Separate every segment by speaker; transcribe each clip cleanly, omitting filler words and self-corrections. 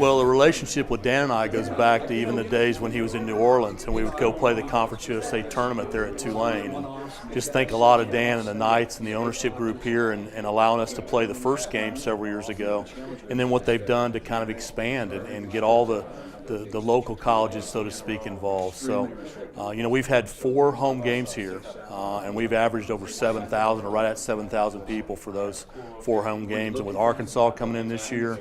Speaker 1: Well, the relationship with Dan and I goes back to even the days when he was in New Orleans and we would go play the Conference USA tournament there at Tulane. And just think a lot of Dan and the Knights and the ownership group here and allowing us to play the first game several years ago. And then what they've done to kind of expand and get all the local colleges, so to speak, involved. So, we've had 4 home games here, and we've averaged over 7,000 or right at 7,000 people for those 4 home games. And with Arkansas coming in this year,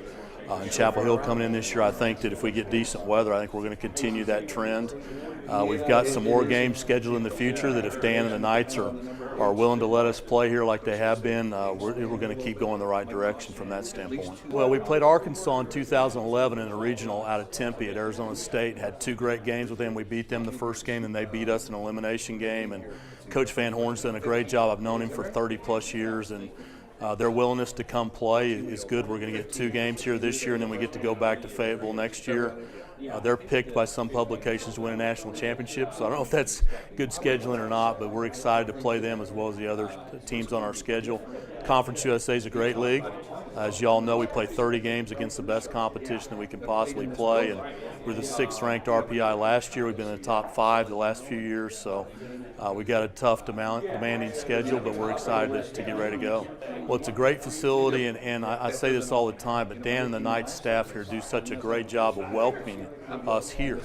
Speaker 1: and Chapel Hill coming in this year, I think that if we get decent weather, I think we're going to continue that trend. We've got some more games scheduled in the future that if Dan and the Knights are willing to let us play here like they have been, we're going to keep going the right direction from that standpoint. Well, we played Arkansas in 2011 in a regional out of Tempe at Arizona State, had 2 great games with them. We beat them the first game, and they beat us in an elimination game. And Coach Van Horn's done a great job. I've known him for 30-plus years, and their willingness to come play is good. We're going to get 2 games here this year, and then we get to go back to Fayetteville next year. They're picked by some publications to win a national championship, so I don't know if that's good scheduling or not, but we're excited to play them as well as the other teams on our schedule. Conference USA is a great league. As you all know, we play 30 games against the best competition that we can possibly play, and we're the 6th ranked RPI last year. We've been in the top 5 the last few years, so we got a tough, demanding schedule, but we're excited to get ready to go. Well, it's a great facility, and I say this all the time, but Dan and the Knights staff here do such a great job of welcoming us here.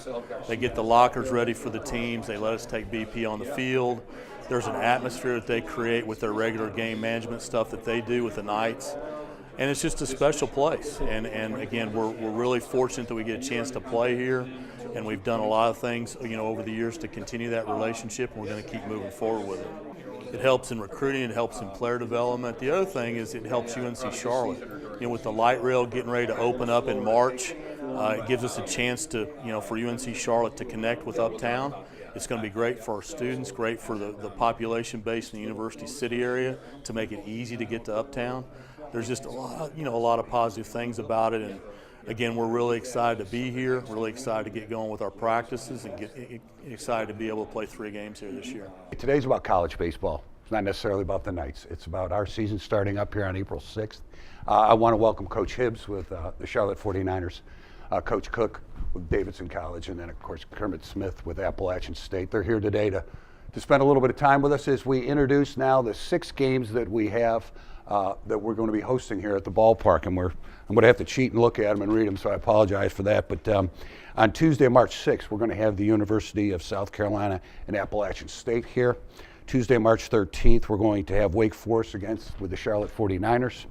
Speaker 1: They get the lockers ready for the teams. They let us take BP on the field. There's an atmosphere that they create with their regular game management stuff that they do with the Knights. And it's just a special place. And again, we're really fortunate that we get a chance to play here. And we've done a lot of things, over the years to continue that relationship. And we're going to keep moving forward with it. It helps in recruiting. It helps in player development. The other thing is it helps UNC Charlotte. With the light rail getting ready to open up in March, it gives us a chance to, for UNC Charlotte to connect with Uptown. It's going to be great for our students, great for the population base in the University City area to make it easy to get to Uptown. There's just a lot of positive things about it, and again, we're really excited to be here. Really excited to get going with our practices and get excited to be able to play 3 games here this year.
Speaker 2: Today's about college baseball. It's not necessarily about the Knights. It's about our season starting up here on April 6th. I want to welcome Coach Hibbs with the Charlotte 49ers, Coach Cook with Davidson College, and then, of course, Kermit Smith with Appalachian State. They're here today to spend a little bit of time with us as we introduce now the 6 games that we have that we're going to be hosting here at the ballpark. And I'm going to have to cheat and look at them and read them, so I apologize for that. But on Tuesday, March 6th, we're going to have the University of South Carolina and Appalachian State here. Tuesday, March 13th, we're going to have Wake Forest with the Charlotte 49ers.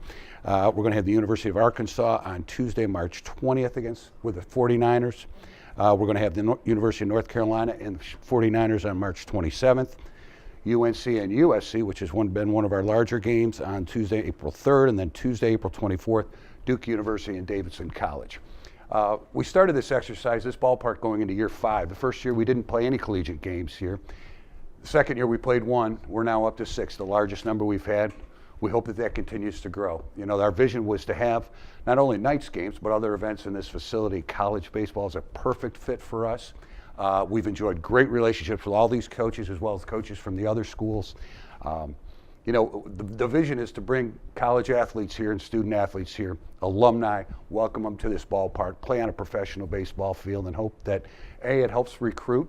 Speaker 2: We're going to have the University of Arkansas on Tuesday, March 20th with the 49ers. We're going to have the University of North Carolina and the 49ers on March 27th. UNC and USC, which has been one of our larger games, on Tuesday, April 3rd, and then Tuesday, April 24th, Duke University and Davidson College. We started this exercise, this ballpark, going into year 5. The first year we didn't play any collegiate games here. The second year we played 1. We're now up to 6, the largest number we've had. We hope that continues to grow. Our vision was to have not only Knights games, but other events in this facility. College baseball is a perfect fit for us. We've enjoyed great relationships with all these coaches as well as coaches from the other schools. The vision is to bring college athletes here and student athletes here, alumni, welcome them to this ballpark, play on a professional baseball field, and hope that A, it helps recruit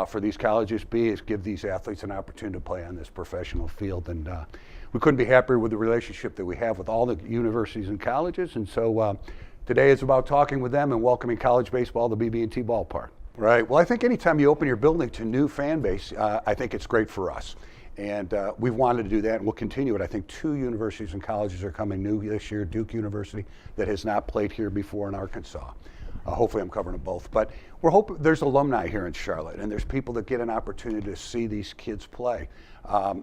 Speaker 2: for these colleges, B, is give these athletes an opportunity to play on this professional field. And we couldn't be happier with the relationship that we have with all the universities and colleges. And so today is about talking with them and welcoming college baseball to BB&T Ballpark. Right. Well, I think anytime you open your building to new fan base, I think it's great for us. And we've wanted to do that, and we'll continue it. I think 2 universities and colleges are coming new this year. Duke University, that has not played here before, in Arkansas. Hopefully I'm covering them both. But we're hoping there's alumni here in Charlotte, and there's people that get an opportunity to see these kids play.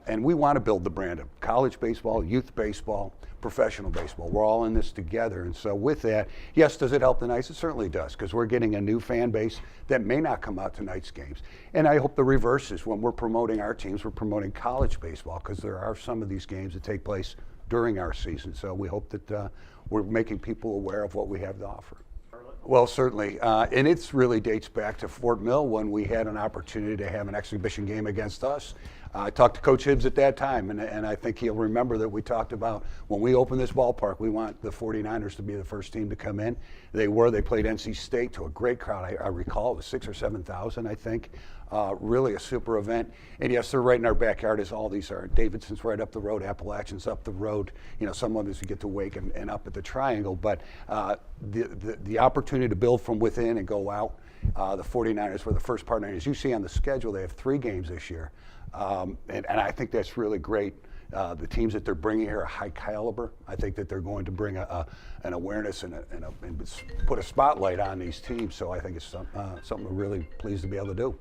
Speaker 2: And we want to build the brand of college baseball, youth baseball, professional baseball. We're all in this together. And so with that, yes, does it help the Knights? It certainly does, because we're getting a new fan base that may not come out to Knights games. And I hope the reverse is when we're promoting our teams, we're promoting college baseball, because there are some of these games that take place during our season. So we hope that we're making people aware of what we have to offer. Well, certainly, and it really dates back to Fort Mill when we had an opportunity to have an exhibition game against us. I talked to Coach Hibbs at that time, and I think he'll remember that we talked about when we open this ballpark, we want the 49ers to be the first team to come in. They were. They played NC State to a great crowd. I recall it was 6,000 or 7,000, I think. Really a super event. And yes, they're right in our backyard, as all these are. Davidson's right up the road, Appalachian's up the road. You know, some others we get to Wake and up at the Triangle. But the opportunity to build from within and go out, the 49ers were the first partner. As you see on the schedule, they have 3 games this year. And I think that's really great. The teams that they're bringing here are high caliber. I think that they're going to bring an awareness and put a spotlight on these teams. So I think it's something we're really pleased to be able to do.